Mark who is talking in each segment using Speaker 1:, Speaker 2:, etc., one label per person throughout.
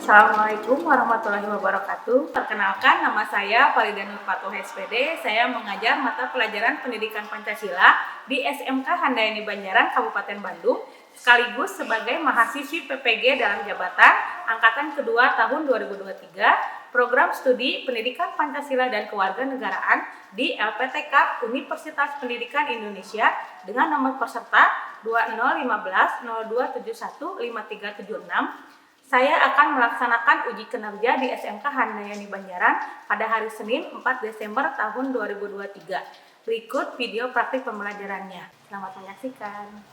Speaker 1: Assalamualaikum warahmatullahi wabarakatuh. Perkenalkan, nama saya Farida Nur Fatuh SPD. Saya mengajar mata pelajaran pendidikan Pancasila di SMK Handayani Banjaran, Kabupaten Bandung, sekaligus sebagai mahasiswi PPG dalam jabatan angkatan kedua tahun 2023, program studi Pendidikan Pancasila dan Kewarganegaraan di LPTK Universitas Pendidikan Indonesia dengan nomor peserta 2015-0271-5376. Saya akan melaksanakan uji kinerja di SMK Handayani Banjaran pada hari Senin 4 Desember tahun 2023. Berikut video praktik pembelajarannya. Selamat menyaksikan.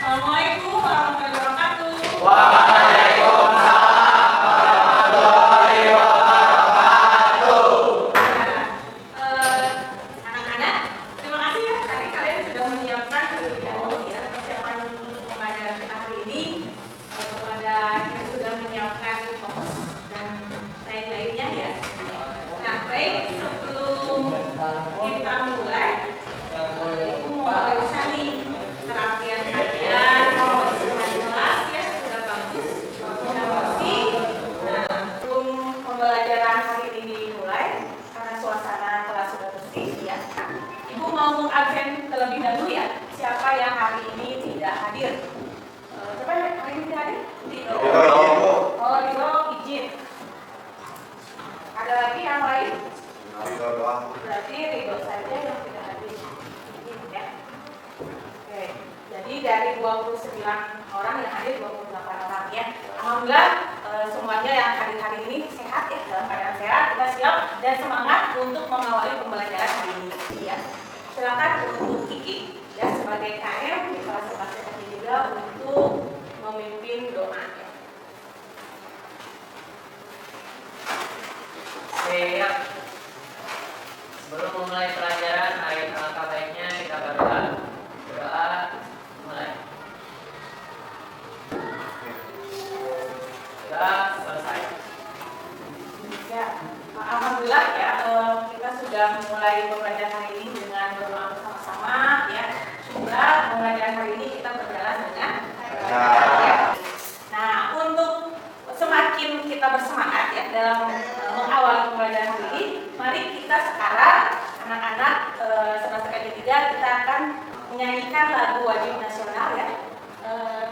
Speaker 1: Assalamualaikum warahmatullahi wabarakatuh.
Speaker 2: Waalaikumsalam warahmatullahi wabarakatuh.
Speaker 1: Anak-anak, terima kasih ya tadi kalian sudah menyiapkan terlebih dahulu ya persiapan pembelajaran kita hari ini. Kepada yang sudah menyiapkan fokus dan lain-lainnya ya. Nah, baik, sebelum kita mulai, Ibu mau barusan nih perhatian kalian, kalau semua jelas ya sudah bagus, sudah bersih. Nah, sebelum pembelajaran hari ini dimulai, karena suasana kelas sudah bersih ya, Ibu mau mengabsen terlebih dahulu ya siapa yang hari ini tidak hadir. Siapa yang hari ini tidak hadir? Ridho. Oh, Ridho izin. Ada lagi yang lain? Berarti Ridho saja yang tidak hadir. Izin ya. Oke, jadi dari 29 orang yang hadir 28 orang ya. Alhamdulillah semuanya yang hari-hari ini sehat ya, dalam keadaan sehat, kita siap dan semangat untuk mengawali pembelajaran hari ini ya. Silakan untuk Kiki ya sebagai KM di kelas 11 juga untuk memimpin doa ya.
Speaker 2: Siap. Sebelum memulai pelajaran, alangkah baiknya kita berdoa. Berdoa mulai. Sudah selesai.
Speaker 1: Ya, alhamdulillah ya kita sudah mulai pembelajaran hari ini dengan berdoa bersama-sama ya. Semoga pembelajaran hari ini kita berjalan dengan lancar ya. Nah, untuk semakin kita bersemangat ya dalam mengawali pembelajaran hari ini, mari kita sekarang anak-anak semester ke-3 kita akan menyanyikan lagu wajib nasional ya,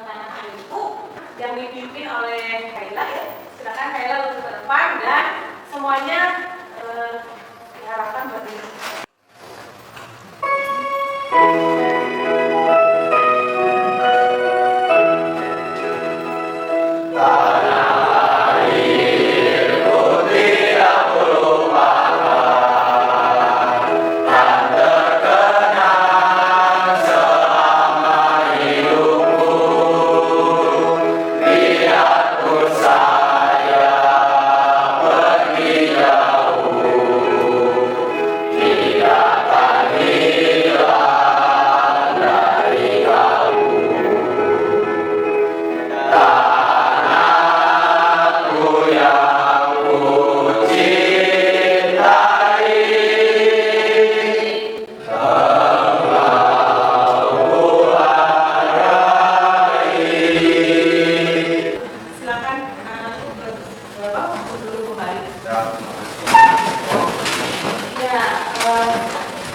Speaker 1: Tanah Airku yang dipimpin oleh Kaila ya. Silakan Kaila untuk ke depan dan semuanya diharapkan berdiri.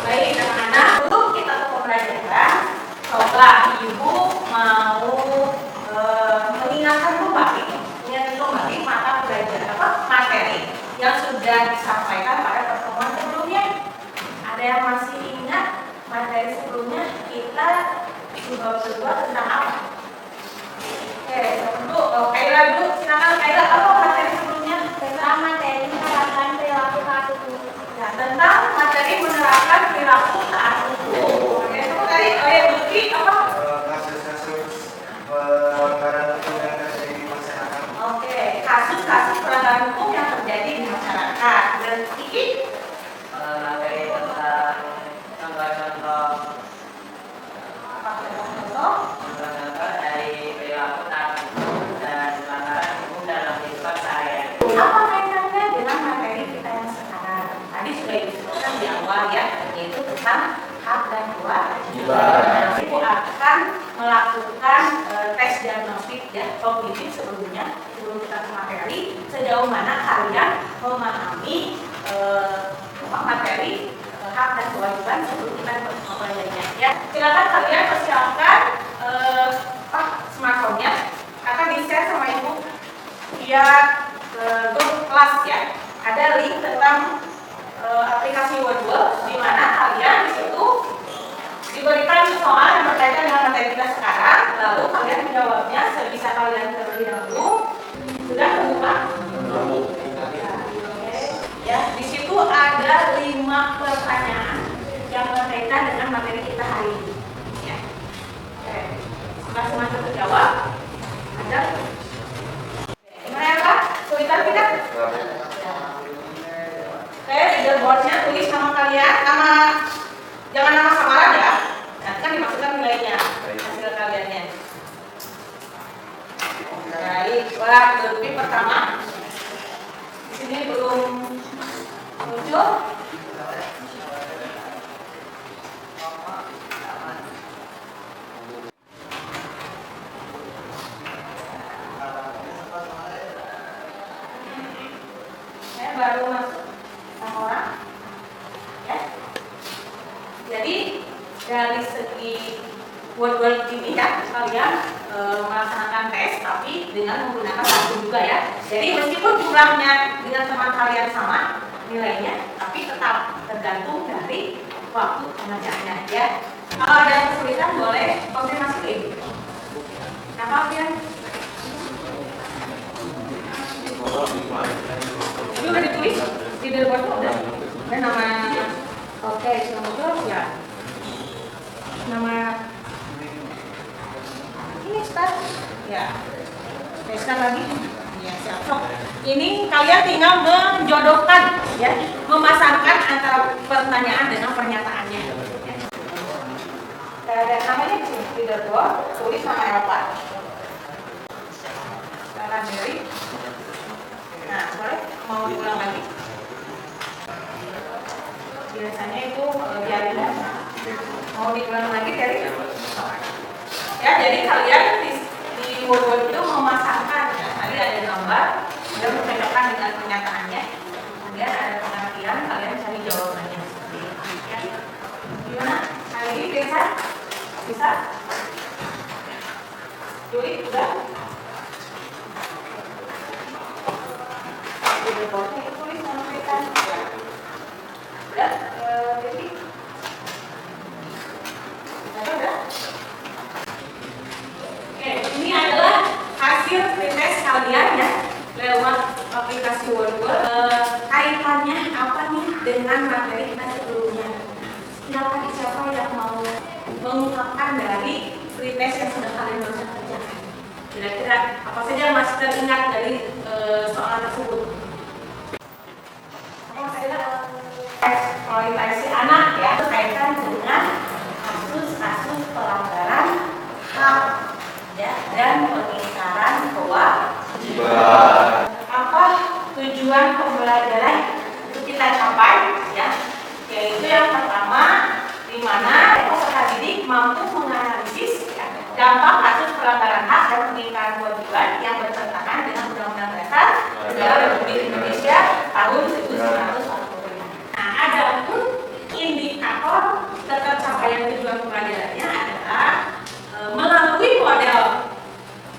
Speaker 1: Baik anak-anak, untuk kita yang disampaikan pada pertemuan sebelumnya. Ada yang masih ingat materi sebelumnya kita sudah berdua tentang apa? Oke, untuk Kaila dulu, silakan Kaila, apa materi sebelumnya?
Speaker 3: Tentang materi menerapkan perilaku saat tubuh.
Speaker 1: Nah, tentang materi menerapkan perilaku saat tubuh. Oke, itu tadi yang Lutfi apa?
Speaker 4: Kasus-kasus pelanggaran hukum yang terjadi di masyarakat.
Speaker 1: Oke, kasus-kasus pelanggaran hukum yang terjadi di masyarakat. Dan Kiki?
Speaker 2: Materi tentang contoh-contoh
Speaker 1: Apa contoh?
Speaker 2: contoh-contoh dari perilaku taat dan pelanggaran hukum dalam kehidupan sehari-hari.
Speaker 1: Apa kaitannya dengan materi kita yang sekarang? Tadi sudah disebutkan di awal ya, yaitu tentang hak dan kewajiban. Ibu akan melakukan tes diagnostik ya kognitif sebelumnya, sebelum kita ke materi, sejauh mana kalian memahami materi hak dan kewajiban sebelum kita ke mempelajarinya. Ya, silakan kalian persiapkan smartphone-nya akan di-share sama ibu via grup kelas ya. Ada link tentang aplikasi Wordwall di mana kalian di situ diberikan soal yang berkaitan dengan materi kita sekarang, lalu kalian menjawabnya sebisa kalian terlebih dahulu. Sudah terbuka? Ya, di situ ada 5 pertanyaan yang berkaitan dengan materi kita hari ini. Ya. Oke, sudah semua terjawab? Ada? Gimana ya Pak? Kesulitan tidak? Oke, leaderboardnya tulis nama kalian, jangan nama samaran ya. Nanti kan dimasukkan nilainya, hasil kaliannya. Baik, Pak, Lutfi pertama. Di sini belum muncul. Saya baru masuk sama orang. Ya. Jadi dari segi Wordwall ini ya kalian melaksanakan tes tapi dengan menggunakan waktu juga ya. Jadi meskipun jumlahnya dengan teman kalian sama nilainya, tapi tetap tergantung dari waktu pengerjaannya ya. Kalau ada kesulitan boleh konfirmasi ke ibu. Apa kalian? Ini udah ditulis di billboard udah. Dan nama oke, nomor ya. Nama ini start ya. Start lagi. Ya, siap. So, ini kalian tinggal menjodohkan ya, memasangkan antara pertanyaan dengan pernyataannya. Ya. Ada namanya di sini leaderboard, tulis nama Elva. Salah dari. Nah, boleh mau diulang lagi? Biasanya itu biarin mau diulang lagi dari ya, jadi kalian di Wordwall itu memasangkan ya, tadi ada gambar dan mencocokkan dengan pernyataannya, kemudian ada pengertian, kalian cari jawabannya ya. Gimana? Kali ini bisa? Juli udah? Udah boleh tulis nama kita. Udah? Jadi udah? Oke, ini adalah hasil pretest kalian ya lewat aplikasi Wordwall. Kaitannya apa nih dengan materi kita sebelumnya? Siapa yang mau mengungkapkan dari pretest yang sudah kalian barusan kerjakan? Kira-kira apa saja yang masih teringat dari soal tersebut? Eksploitasi anak ya berkaitan dengan kasus-kasus pelanggaran hak ya, dan pengingkaran kewajiban. Apa tujuan pembelajaran itu kita capai ya? Yaitu yang pertama, di mana peserta didik mampu menganalisis ya, dampak kasus pelanggaran hak dan pengingkaran kewajiban yang bertentangan dengan Undang-Undang Dasar Negara Republik Indonesia tahun 1945. Nah, ada pun indikator tercapaian tujuan pembelajarannya adalah melalui model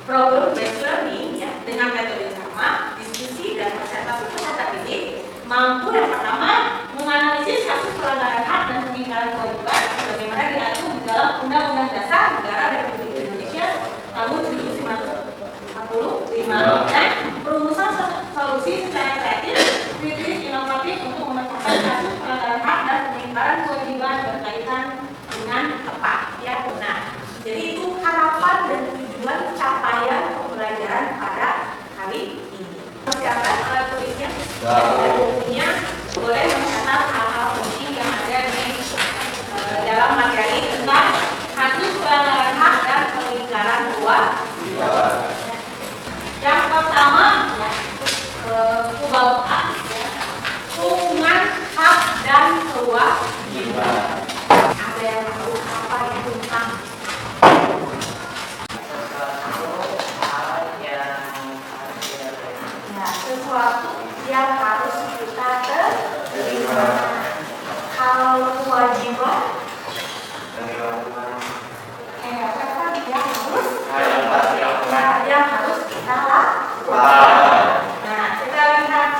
Speaker 1: problem based learning ya, dengan metode sama, diskusi dan presentasi peserta didik mampu siapkan alat tulisnya. Bukunya boleh mencatat hal-hal penting yang ada di dalam materi tentang kasus pelanggaran hak dan pelanggaran kewajiban. Yang pertama, bab A, hubungan hak dan kewajiban. Ada yang tahu apa itu hak? Ya, sesuatu yang harus kita terima. Kalau kewajiban, yang harus kita lakukan. Nah, kita lihat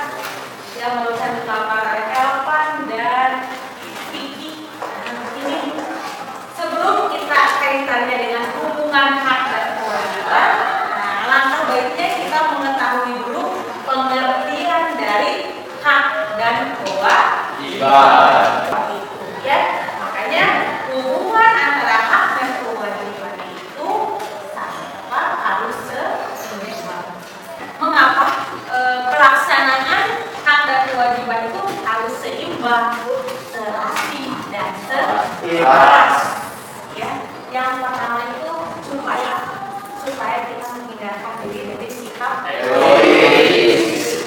Speaker 1: yang merupakan paparan Elvan dan Vicky. Ini sebelum kita kaitannya dengan hubungan hak dan kewajiban, nah, langkah baiknya kita mengetahui dulu pengertian dari hak dan kewajiban. Ya, makanya hubungan antara hak dan kewajiban itu sama harus seimbang. Mengapa pelaksanaan hak dan kewajiban itu harus seimbang, serasi dan selaras? Ya, yang pertama itu supaya kita menghindarkan diri dari sikap egois.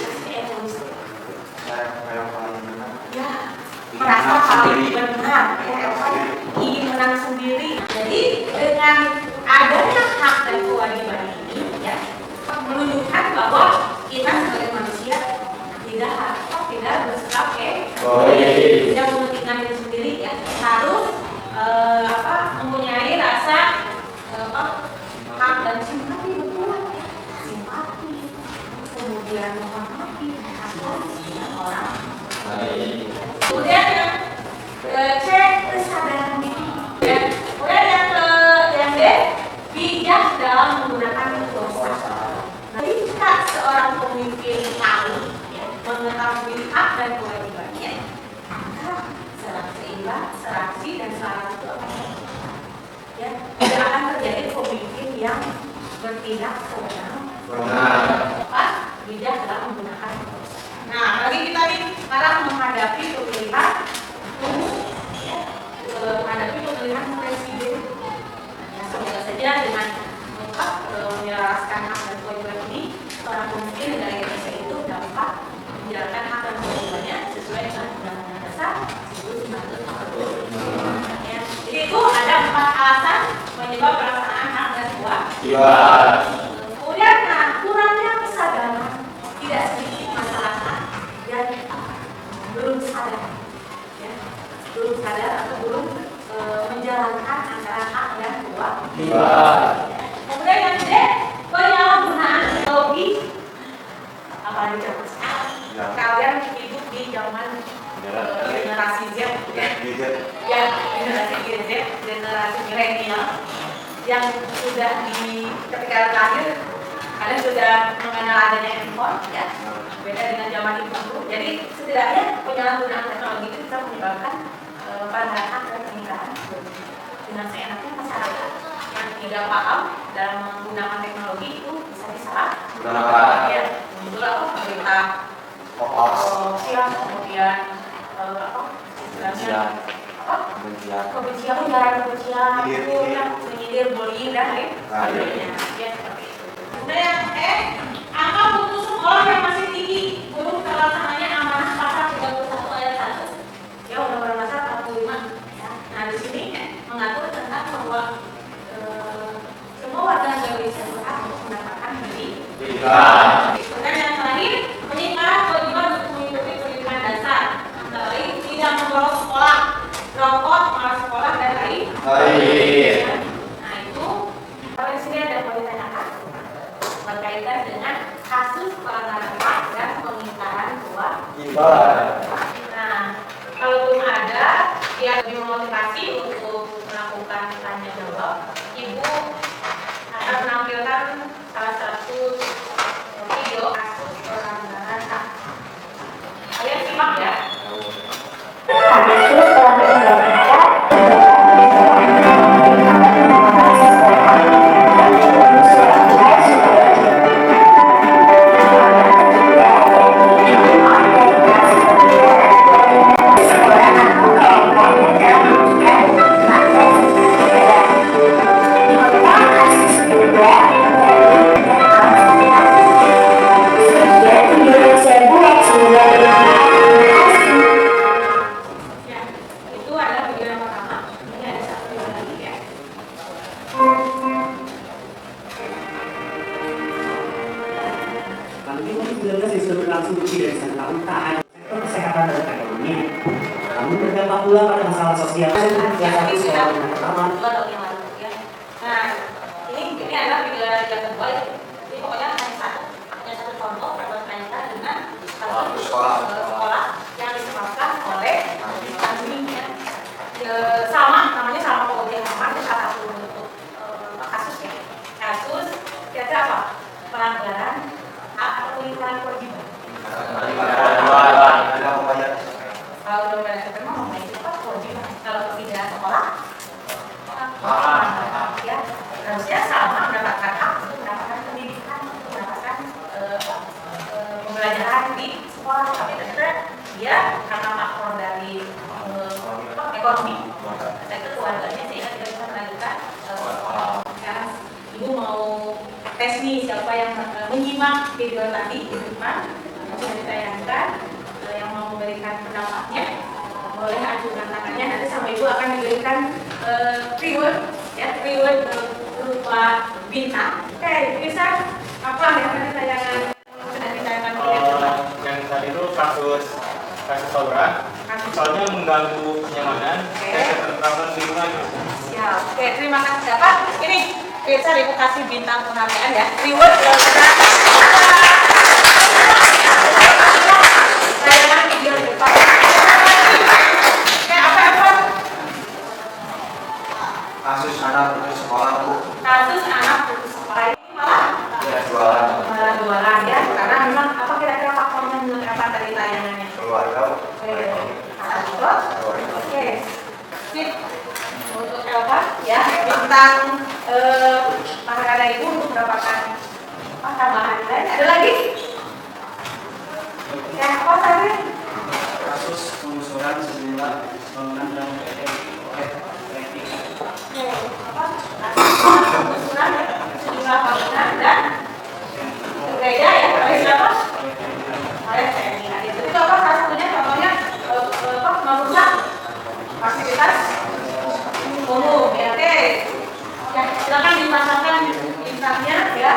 Speaker 1: Ya, merasa paling benar, ya, ingin menang sendiri. Jadi dengan adanya hak dan kewajiban ini, ya, menunjukkan bahwa kita sebagai manusia tidak bersikap egois, tidak mementingkan diri sendiri, ya, harus mempunyai rasa hak dan simpati, betul, simpati, kemudian menghormati orang. Kemudian yang C, kesadaran diri. Kemudian yang D, bijak dalam menggunakan dosa. Ketika seorang pemimpin tahu, ya, mengetahui hak dan kewajibannya, maka seimbang, serasi dan selaras itu akan ya, tidak akan terjadi pemimpin yang bertindak sewenang-wenang, bijak dalam menggunakan dosa. Nah, bagi kita nih sekarang menghadapi pemilihan umum, ya, menghadapi pemilihan presiden. Ya, semoga saja dengan lengkap menyelaraskan hak dan kewajiban ini, seorang pemimpin dari Indonesia itu dapat menjalankan hak dan kewajibannya sesuai dengan Undang-Undang Dasar 1945. Ya, jadi itu ada 4 alasan penyebab pelaksanaan hak dan kewajiban. Kemudian, kurangnya kesadaran, tidak sedikit masyarakat yang belum sadar, ya, belum sadar atau belum menjalankan antara hak dan kewajiban. Kemudian yang D, penyalahgunaan teknologi, apalagi zaman sekarang. Kalian hidup di zaman generasi Z, ya, generasi Z, generasi milenial yang sudah ketika lahir kalian sudah mengenal adanya handphone, ya, beda dengan zaman itu. Jadi setidaknya penyalahgunaan teknologi itu bisa menyebabkan pelanggaran hak dan peninggalan. Dengan seenaknya masyarakat yang tidak paham dalam menggunakan teknologi itu bisa disalahgunakan. Ya, muncul berita siang, kemudian kebencian, ujaran kebencian, itu yang menyindir, bullying dan lain sebagainya. Ya, seperti itu. Kemudian angka putus sekolah yang masih tinggi belum terlaksananya amanah pasal 31 ayat 1. Ya, Undang-Undang Dasar 45. Ya. Nah, di sini mengatur tentang bahwa semua warga negara Indonesia berhak untuk mendapatkan pendidikan. Kemudian yang terakhir, peningkatan kewajiban untuk mengikuti pendidikan dasar, antara lain tidak membolos sekolah, drop out, malas sekolah dan lain. Nah, itu kalau di sini ada yang mau ditanyakan berkaitan dengan kasus pelanggaran hak dan pengingkaran kewajiban. Nah, kalau belum ada yang lebih memotivasi untuk melakukan tanya jawab, Ibu akan menampilkan salah satu video kasus pelanggaran hak. Kalian simak ya.
Speaker 5: Tapi COVID-19 sudah berlangsung lebih dari 1 tahun, tak hanya sektor kesehatan dan ekonomi, namun berdampak pula pada masalah sosial yang harus sekolah dengan pertama.
Speaker 1: Nah, ini adalah video yang kedua ya. Jadi pokoknya hanya satu contoh berkaitan dengan sekolah yang disebabkan oleh pandemi ya. Sama, namanya sama kemudian sama itu salah satu bentuk kasusnya. Kasus kira-kira apa? Pelanggaran hak atau pelanggaran kewajiban. Kalau udah pada ketemu mau itu apa kewajiban? Kalau tidak sekolah, ya harusnya sama mendapatkan hak untuk mendapatkan pendidikan, untuk mendapatkan pembelajaran di sekolah. Tapi ternyata dia karena faktor dari ekonomi, itu keluarganya sehingga tidak bisa melanjutkan sekolah. Sekarang ibu mau tes nih siapa yang menyimak video tadi di depan sudah ditayangkan, yang mau memberikan pendapatnya boleh ajukan tangannya, nanti sama ibu akan diberikan reward ya, reward berupa bintang. Oke, bisa apa yang tadi tayangan sudah ditayangkan
Speaker 6: yang tadi itu kasus tawuran, soalnya mengganggu kenyamanan, ketentraman lingkungan.
Speaker 1: Ya, oke, terima kasih Bapak. Ini bisa ibu kasih bintang penghargaan ya, reward tayangan video di depan.
Speaker 4: Kasus anak putus sekolah Bu.
Speaker 1: Kasus anak putus sekolah ini malah jualan ya, karena memang apa kira-kira faktornya menurut apa tadi tayangannya?
Speaker 4: Keluarga.
Speaker 1: Oke, sip. Untuk Elva ya bintang penghargaan ibu untuk mendapatkan tambahan lain. Ada lagi? Ya, apa tadi?
Speaker 5: Kasus pengusuran sejumlah bangunan dan
Speaker 1: Pengusuran ya, sejumlah bangunan dan gereja ya, oleh siapa? Oleh TNI. Nah, itu apa salah satunya contohnya merusak fasilitas umum ya. Oke, ya silakan dipasangkan bintangnya ya.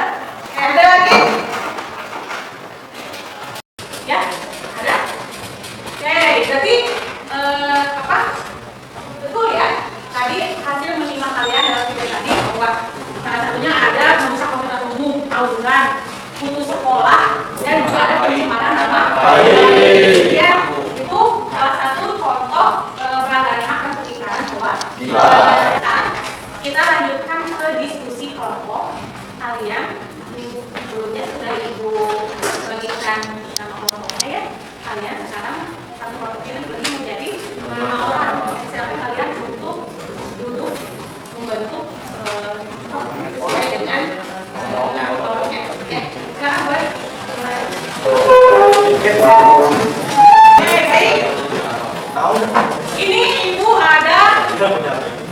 Speaker 1: Ada lagi? Ya, ada. Oke, berarti apa? Betul ya. Tadi hasil menyimak kalian dalam video tadi bahwa salah satunya ada merusak fasilitas umum, tawuran, putus sekolah, dan juga ada pencemaran nama baik. Ya, itu salah satu contoh pelanggaran hak dan pelanggaran bahwa kita lanjutkan ke diskusi kelompok. Kalian sebelumnya sudah ibu bagikan nama kelompoknya ya. Kalian sekarang satu kelompok ini bagi menjadi 5 orang. Silakan kalian untuk duduk membentuk sesuai dengan kelompoknya. Oke, sekarang buat baik. Ini ibu ada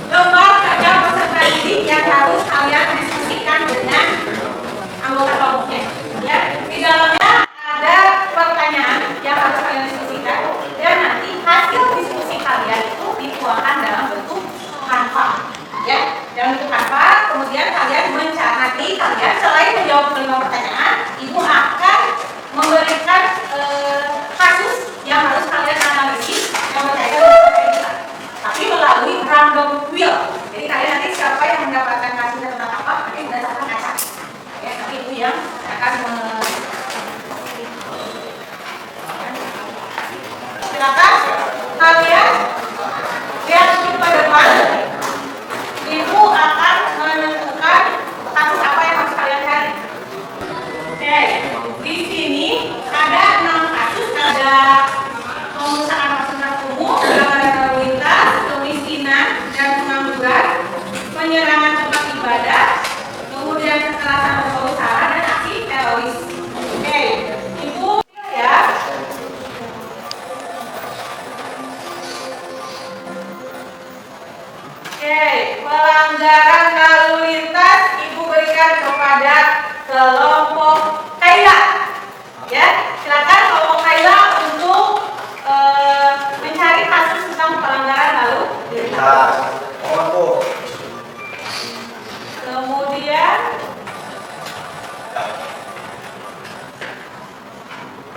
Speaker 1: lembar kerja peserta didik yang harus kalian diskusikan dengan anggota kelompoknya. Ya, di dalamnya ada pertanyaan yang harus kalian diskusikan dan nanti hasil diskusi kalian itu dituangkan dalam bentuk kanva. Ya, dalam bentuk kanva. Kemudian kalian mencermati selain menjawab 5 pertanyaan, ibu akan memberikan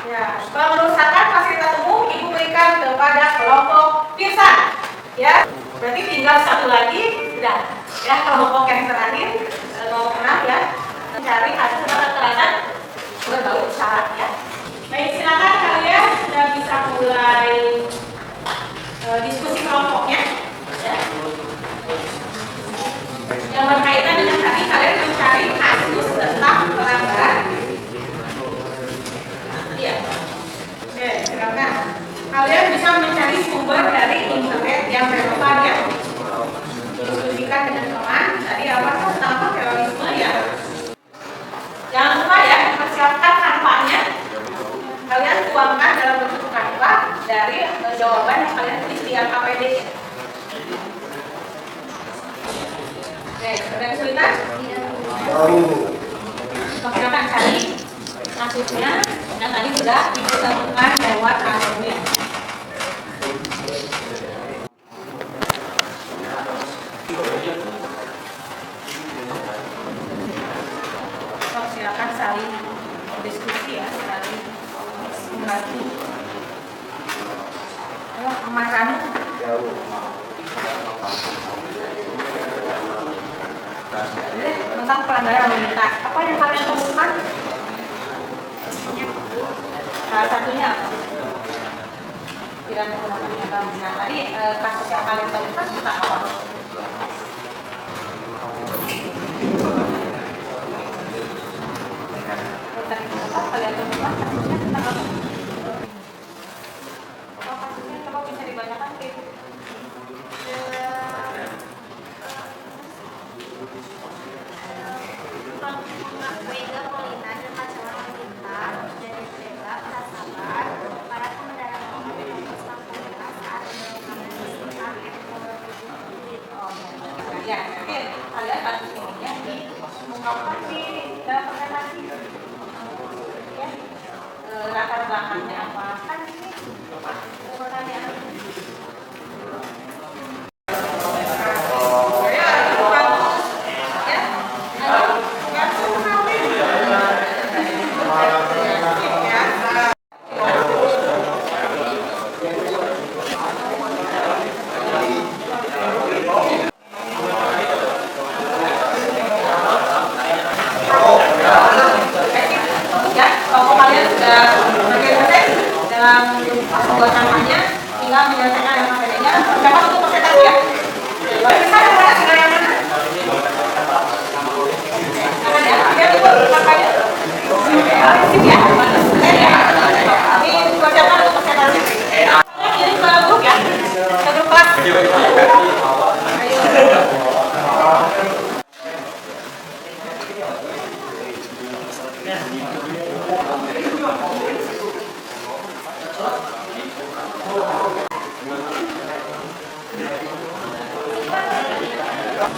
Speaker 1: Ya, pengerusakan fasilitas umum Ibu berikan kepada kelompok Pirsan. Ya, berarti tinggal satu lagi, sudah. Ya, kelompok yang terakhir, kelompok 6 ya, mencari hasil kekerasan berbau syarat ya. Baik, silakan kalian sudah bisa mulai diskusi kelompoknya. Ya. Yang berkaitan dengan tadi kalian mencari kasus tentang pelanggaran. Iya. Oke, silakan. Kalian bisa mencari sumber dari internet yang relevan ya. Diskusikan dengan teman. Tadi apa tentang terorisme ya. Jangan lupa ya, persiapkan kanvanya. Kalian tuangkan dalam bentuk kanva dari jawaban yang kalian tulis di LKPD. Oke, ada kesulitan? Silakan cari kasusnya yang tadi sudah ditemukan lewat alumni. Silakan saling diskusi ya, saling membantu. Ayo, kemarin tentang pelanggaran lalu lintas. Apa yang kalian temukan? Salah satunya apa? Tidak menggunakan kata benar. Tadi kasus yang kalian temukan tentang apa? Tadi kalian temukan kasusnya tentang apa? Apa kasusnya? Coba bisa dibacakan ke Ibu.
Speaker 3: Mega Polina dan pasangan wanita dari Bella Prasabar para pengendara motor saat melakukan
Speaker 1: Ya, oke. Kalian kasus ini ya mengungkapkan di dalam presentasi. Ya, latar belakangnya apa? Kan ini pertanyaan. Kalau kalian sudah berkaitan dalam sebuah kampanye, tinggal menyelesaikan yang materinya. Berapa untuk persentase ya? Bisa yang mana? Tinggal yang mana? Jangan ya, dia itu kampanye. Sip ya? Ini buat siapa untuk persentase? Ini ke grup ya? Ke grup kelas.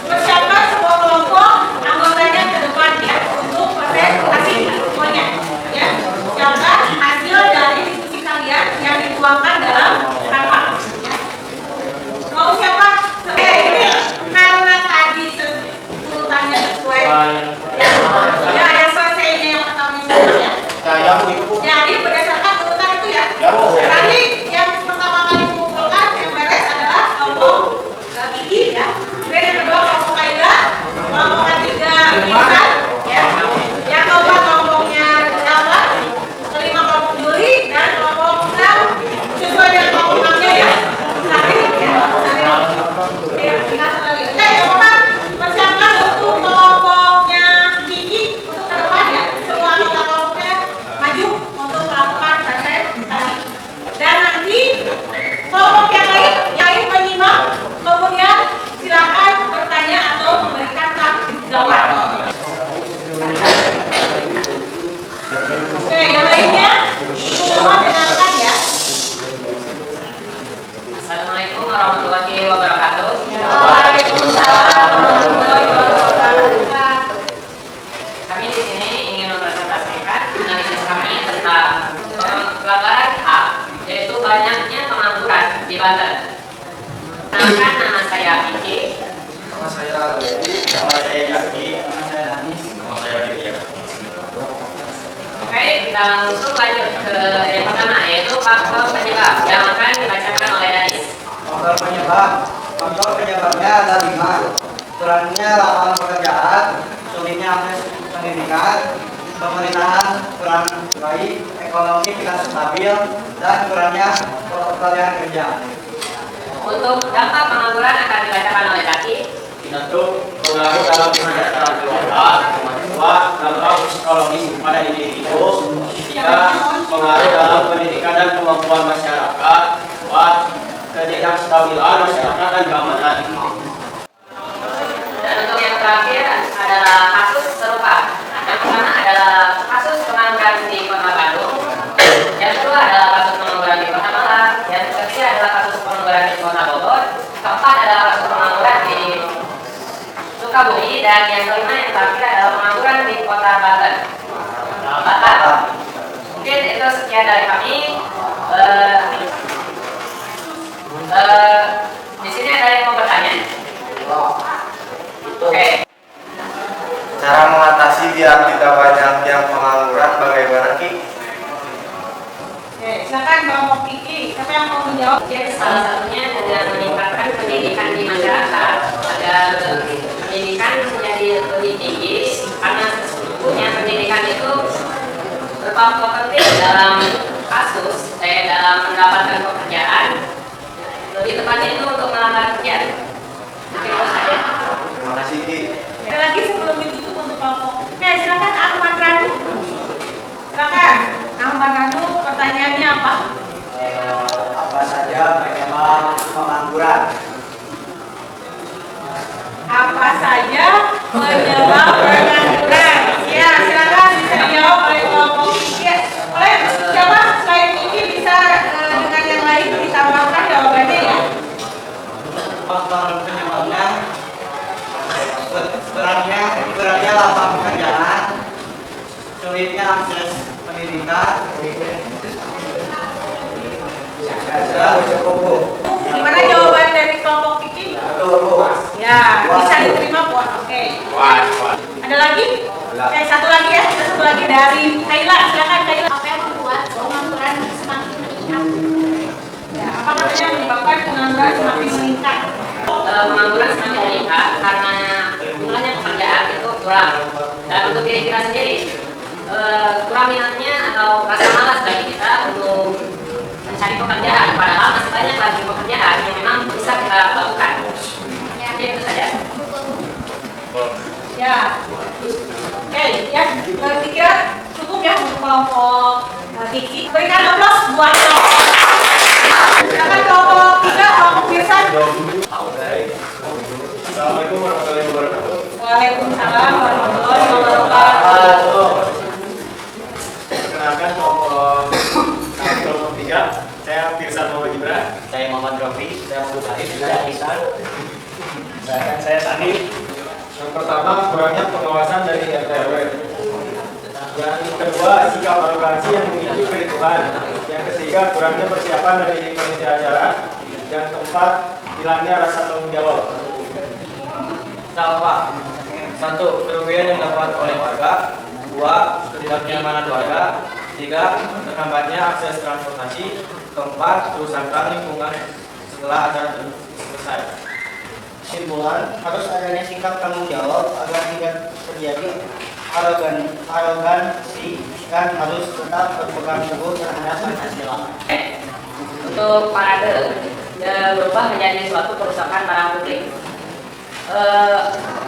Speaker 1: Persiapkan sebuah kelompok anggotanya ke depan ya untuk presentasi semuanya ya. Siapkan hasil dari diskusi kalian yang dituangkan dalam kanva. Ya. Mau siapa? Ini karena tadi urutannya sesuai. Ya, yang selesainya yang pertama ya. Jadi berdasarkan urutan itu ya. Tadi yang pertama kali mengumpulkan yang beres adalah kelompok Gigi ya. Kemudian yang kedua kelompok Aida, kelompok ketiga Insan, ya. Yang keempat kelompoknya Elva, kelima kelompok Juli dan kelompok 6 sesuai dengan kelompok 6-nya ya. Tadi ya. Ingat lagi. Oke, kelompok persiapkan untuk kelompoknya Gigi untuk ke depan ya. Semua anggota kelompoknya maju untuk melakukan presentasi. Dan nanti kelompok yang lain menyimak, kemudian silakan bertanya atau memberikan jawaban. Oke, yang lainnya semua dengarkan ya.
Speaker 2: Assalamualaikum warahmatullahi wabarakatuh.
Speaker 1: Waalaikumsalam warahmatullahi wabarakatuh.
Speaker 2: Kami di sini ingin mempresentasikan analisis kami tentang pelanggaran HAM, yaitu banyaknya pengangguran di Banten. Kenalkan, nama saya Vicky.
Speaker 4: Nama saya
Speaker 2: Oke, kita langsung lanjut ke yang pertama, yaitu faktor penyebab yang akan dibacakan oleh Dani.
Speaker 7: Faktor penyebabnya ada 5. Kurangnya lapangan pekerjaan, sulitnya akses pendidikan, pemerintahan kurang baik, ekonomi tidak stabil, dan kurangnya pelatihan kerja.
Speaker 2: Untuk dampak pengangguran akan dibacakan oleh Daki.
Speaker 6: Satu, pengaruh dalam kesejahteraan keluarga. Dua, dampak psikologis pada individu. Tiga, pengaruh dalam pendidikan dan kemampuan masyarakat. Empat, ketidakstabilan masyarakat dan keamanan.
Speaker 2: Dan untuk yang terakhir adalah kasus serupa. Yang pertama adalah kasus pengangguran di Kota Bandung. Yang kedua adalah kasus pengangguran di Kota Malang. Yang ketiga adalah kasus pengangguran di Kota Bogor. Keempat adalah kasus pengangguran di Sukabumi. Dan yang kelima yang terakhir adalah pengangguran di Kota Banten. Mungkin itu sekian dari kami. Di sini ada yang mau bertanya. Oke.
Speaker 4: Cara mengatasi biar tidak banyak yang pengangguran bagaimana Ki?
Speaker 1: Oke, silakan kelompok Kiki. Siapa yang mau menjawab?
Speaker 2: Mungkin salah satunya dengan meningkatkan pendidikan di masyarakat agar pendidikan menjadi lebih tinggi, karena sesungguhnya pendidikan itu berfaktor penting dalam dalam mendapatkan pekerjaan, lebih tepatnya itu untuk melamar kerja. Mungkin itu saja.
Speaker 4: Terima kasih Ki.
Speaker 1: Ada lagi sebelum ditutup untuk kelompok. Oke, silakan Ahmad Ranu. Silakan Ahmad Ranu, pertanyaannya apa?
Speaker 7: Apa saja penyebab pengangguran?
Speaker 1: Apa saja penyebab pengangguran? Ya, silakan bisa dijawab oleh kelompok Kiki. Oleh siapa selain Kiki bisa dengan yang lain ditambahkan jawabannya ya?
Speaker 7: Faktor penyebabnya kurangnya lapangan pekerjaan, sulitnya akses pendidikan.
Speaker 1: Gimana jawaban dari kelompok Kiki? Ya, bisa diterima puan. Oke. Ada lagi? Oke, satu lagi ya. Satu lagi dari Kayla. Silakan Kayla.
Speaker 3: Apa yang membuat pengangguran semakin meningkat?
Speaker 1: Ya, apa katanya menyebabkan pengangguran semakin meningkat?
Speaker 2: Pengangguran semakin meningkat karena jumlahnya pekerjaan itu kurang, dan untuk diri kita sendiri kurang minatnya atau rasa malas bagi kita untuk mencari pekerjaan, padahal masih banyak lagi pekerjaan yang memang bisa kita lakukan. Ya, itu saja.
Speaker 1: Ya. Oke, ya. Kira cukup ya untuk kelompok Kiki. Berikan aplaus buat kelompok. Silakan kelompok 3, kelompok Pirsan.
Speaker 6: Assalamualaikum warahmatullahi wabarakatuh.
Speaker 1: Waalaikumsalam warahmatullahi wabarakatuh.
Speaker 6: Perkenalkan kelompok 3. Saya Pirsan Muhammad Gibran.
Speaker 7: Saya Muhammad Rofi, saya Muhammad Arif, saya Isan.
Speaker 6: Dan saya Tani. Yang pertama, kurangnya pengawasan dari RT RW. Yang kedua, sikap arogansi yang memicu kericuhan. Yang ketiga, kurangnya persiapan dari panitia acara. Yang keempat, hilangnya rasa tanggung jawab.
Speaker 7: Pak. 1. Kerugian yang didapat oleh warga. 2. Ketidaknyamanan warga. 3. Terhambatnya akses transportasi. 4. Kerusakan lingkungan setelah acara selesai.
Speaker 8: Kesimpulan, harus adanya sikap tanggung jawab agar tidak terjadi arogansi dan harus tetap berpegang teguh terhadap Pancasila.
Speaker 2: Untuk parade berubah menjadi suatu perusahaan barang publik.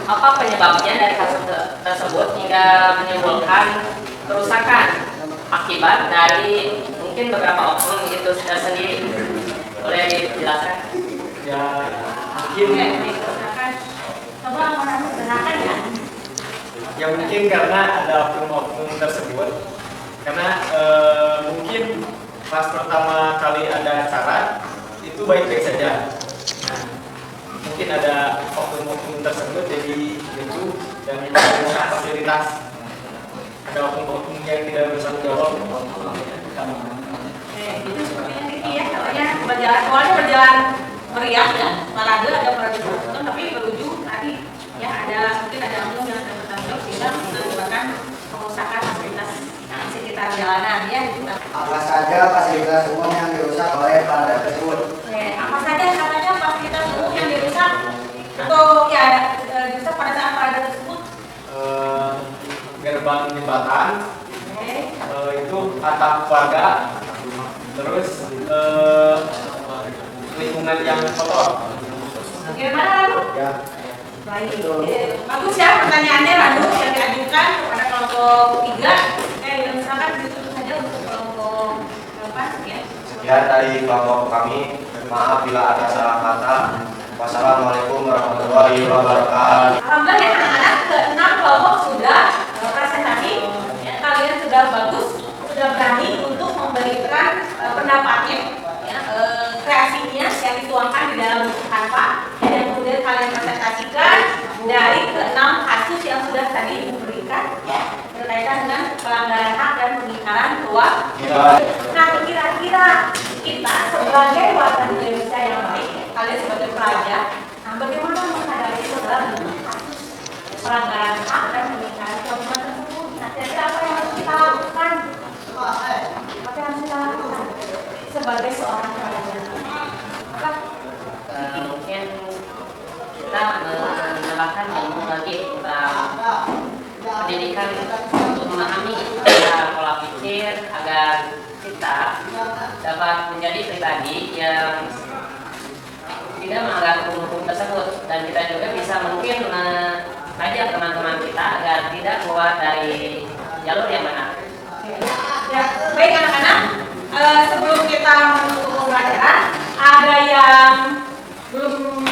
Speaker 2: Apa penyebabnya dari kasus tersebut hingga menimbulkan kerusakan akibat dari mungkin beberapa oknum itu sendiri? Boleh dijelaskan?
Speaker 6: Ya,
Speaker 1: Oke, silakan. Coba orang silakan ya.
Speaker 6: ya mungkin karena ada oknum-oknum tersebut. Karena mungkin pas pertama kali ada acara itu baik-baik saja. Nah, mungkin ada oknum-oknum tersebut jadi lucu dan merusak fasilitas. Ada oknum-oknum yang tidak bertanggung jawab.
Speaker 1: Oke, itu sepertinya Kiki ya. Katanya awalnya berjalan meriah ya, parade ada parade tertentu, tapi berujung tadi ya ada mungkin ada oknum yang tidak bertanggung jawab sehingga menyebabkan pengusakan fasilitas sekitar jalanan ya.
Speaker 7: Apa saja fasilitas umum yang dirusak oleh pelajar tersebut?
Speaker 1: Apa saja katanya fasilitas umum yang dirusak atau ya dirusak pada saat pelajar tersebut?
Speaker 6: Gerbang jembatan, itu atap warga, terus lingkungan yang kotor.
Speaker 1: Bagaimana lalu?
Speaker 6: Ya.
Speaker 1: Baik. Bagus ya pertanyaannya lalu yang diajukan kepada kelompok 3. Misalkan ditutup saja untuk kelompok berapa ya?
Speaker 4: Sekian dari kelompok kami. Maaf bila ada salah kata. Wassalamualaikum warahmatullahi wabarakatuh.
Speaker 1: Alhamdulillah ya anak-anak ke-6 kelompok sudah presentasi. Ya, kalian sudah bagus, sudah berani untuk memberikan pendapatnya, ya, kreasinya yang dituangkan di dalam buku Canva, dan kemudian kalian presentasikan dari ke-6 kasus yang sudah tadi diberikan, ya, berkaitan dengan pelanggaran hak dan pengingkaran kewajiban. Nah, kira-kira kita sebagai warga Indonesia yang baik, kalian sebagai pelajar, nah bagaimana menghadapi segala kasus pelanggaran hak dan pengingkaran kewajiban tersebut? Nah, kira-kira apa yang harus kita lakukan? Apa yang harus kita lakukan sebagai seorang pelajar?
Speaker 2: Mungkin kita menambahkan ilmu lagi pendidikan untuk memahami pola pikir agar kita dapat menjadi pribadi yang tidak melanggar hukum-hukum tersebut, dan kita juga bisa mungkin mengajak teman-teman kita agar tidak keluar dari jalur yang benar.
Speaker 1: Ya, baik anak-anak, sebelum kita menutup pembelajaran, ada yang belum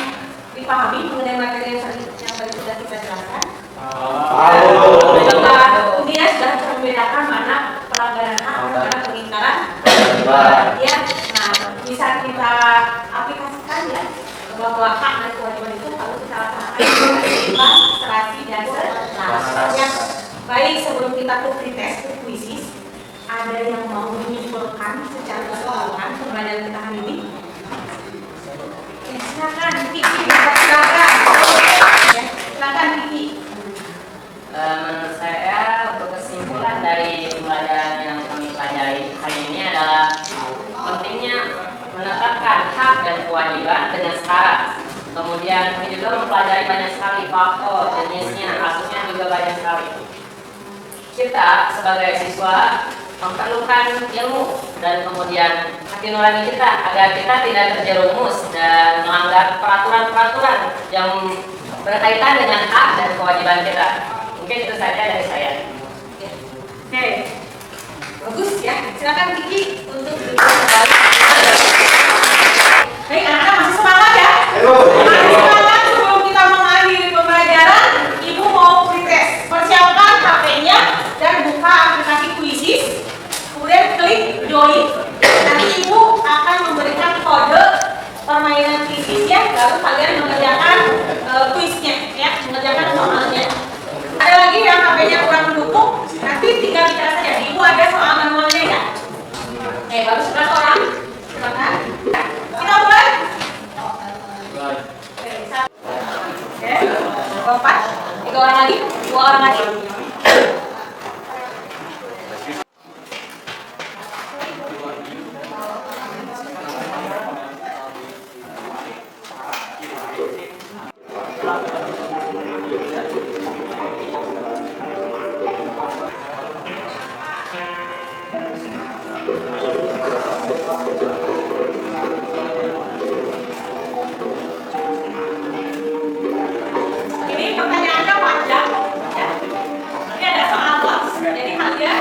Speaker 1: dipahami mengenai materi yang tadi sudah kita jelaskan? Dia sudah membedakan mana pelanggaran hak dan mana pengingkaran. Ya, nah bisa kita aplikasikan ya bahwa hak dan kewajiban itu harus kita laksanakan dengan serasi dan setelah. Ya, baik sebelum kita ke pretest ke kuisis, ada yang mau menyimpulkan secara keseluruhan pembelajaran kita hari ini? Ya, silakan Kiki, silakan. Ya, silakan Kiki.
Speaker 2: Menurut saya untuk kesimpulan dari pembelajaran yang kami pelajari hari ini adalah pentingnya menetapkan hak dan kewajiban dengan syarat. Kemudian kami juga mempelajari banyak sekali faktor, jenisnya, kasusnya juga banyak sekali. Kita sebagai siswa memerlukan ilmu dan kemudian hati nurani kita agar kita tidak terjerumus dan melanggar peraturan-peraturan yang berkaitan dengan hak dan kewajiban kita. Mungkin itu saja dari saya.
Speaker 1: Oke, bagus ya. Silakan Kiki untuk kembali. Baik, anak-anak masih semangat ya? Masih semangat. Sebelum kita mengakhiri pembelajaran, Ibu mau pretest. Persiapkan HP-nya dan buka aplikasi kuisis. Kemudian klik join. Nanti Ibu akan memberikan kode permainan kuisisnya, lalu kalian mengerjakan kuisnya, ya, mengerjakan soalnya. Ada lagi yang HP-nya kurang mendukung, nanti tinggal bicara saja. Ibu ada soal manualnya ya? Baru 11 orang. Silakan. Kita mulai. Oke, 4, 3 orang lagi, 2 orang lagi. Ini pertanyaannya panjang, ya. Ini ada soal box, jadi kalian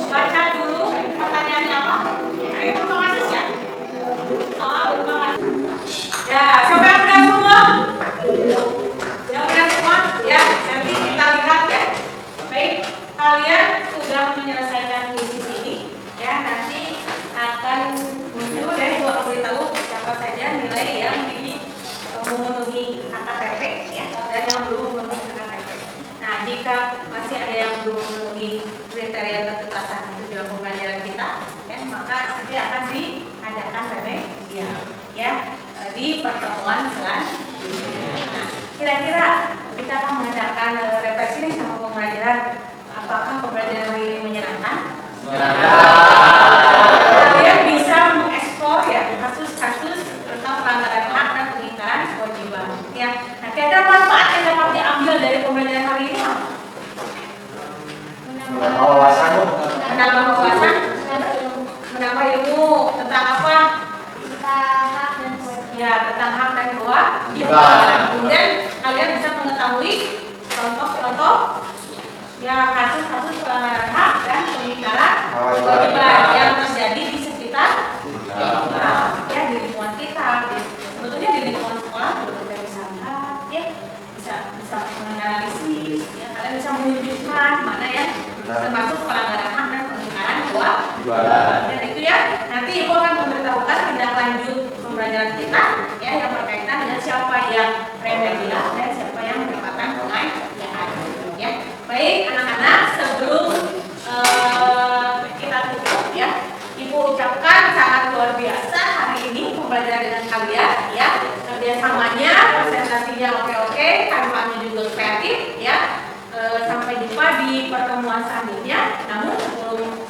Speaker 1: baca dulu pertanyaannya apa. Ini pertanyaan ya. Soal pertanyaan. Ya, siapa yang udah semua? Yang udah semua? Ya, nanti kita lihat ya. Baik, kalian sudah menyelesaikan kuisis ini, ya. Nanti akan muncul dari dua pemberitahu siapa saja nilai yang memenuhi KKTP ya, dan yang belum memenuhi KKTP. Nah, jika masih ada yang belum memenuhi kriteria ketuntasan tujuan pembelajaran kita, ya, maka nanti akan diadakan remedial ya di pertemuan selanjutnya. Nah, kira-kira kita akan mengadakan refleksi nih sama pembelajaran. Apakah pembelajaran hari ini menyenangkan? Kalian bisa mengeksplor ya kasus-kasus tentang pelanggaran hak dan pengingkaran kewajiban. Ya, nah kira-kira manfaat yang dapat diambil dari pembelajaran hari ini apa?
Speaker 4: Menambah wawasan.
Speaker 1: Menambah wawasan, menambah ilmu tentang apa?
Speaker 3: Tentang hak dan kewajiban.
Speaker 1: Ya, tentang hak dan kewajiban. Kemudian kalian bisa mengetahui contoh-contoh ya kasus-kasus pelanggaran hak dan pengingkaran kewajiban yang terjadi di sekitar ya di lingkungan kita. Sebetulnya di lingkungan sekolah juga kita bisa lihat ya, bisa menganalisis ya, kalian bisa menunjukkan mana ya termasuk pelanggaran hak dan pengingkaran kewajiban. Dan itu ya nanti ibu akan memberitahukan tindak lanjut pembelajaran kita ya yang berkaitan dengan siapa yang remedial dan siapa yang mendapatkan pengayaan ya. Baik anak-anak, sebelum kita tutup ya, ibu ucapkan sangat luar biasa hari ini pembelajaran dengan kalian ya, kerjasamanya, presentasinya oke-oke, kampanye juga kreatif ya. Sampai jumpa di pertemuan selanjutnya. Namun sebelum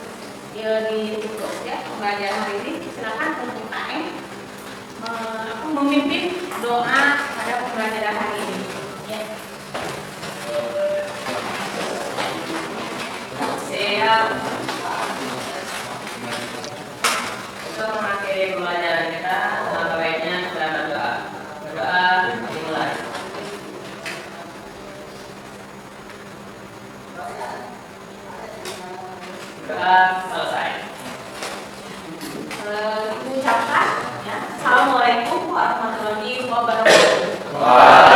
Speaker 1: ditutup ya pembelajaran hari ini, silakan untuk KM memimpin doa pada pembelajaran hari ini. Ya.
Speaker 2: Siap. Untuk mengakhiri pembelajaran kita, alangkah baiknya kita berdoa. Berdoa dimulai. Berdoa selesai.
Speaker 1: Ucapkan ya. Assalamualaikum warahmatullahi wabarakatuh.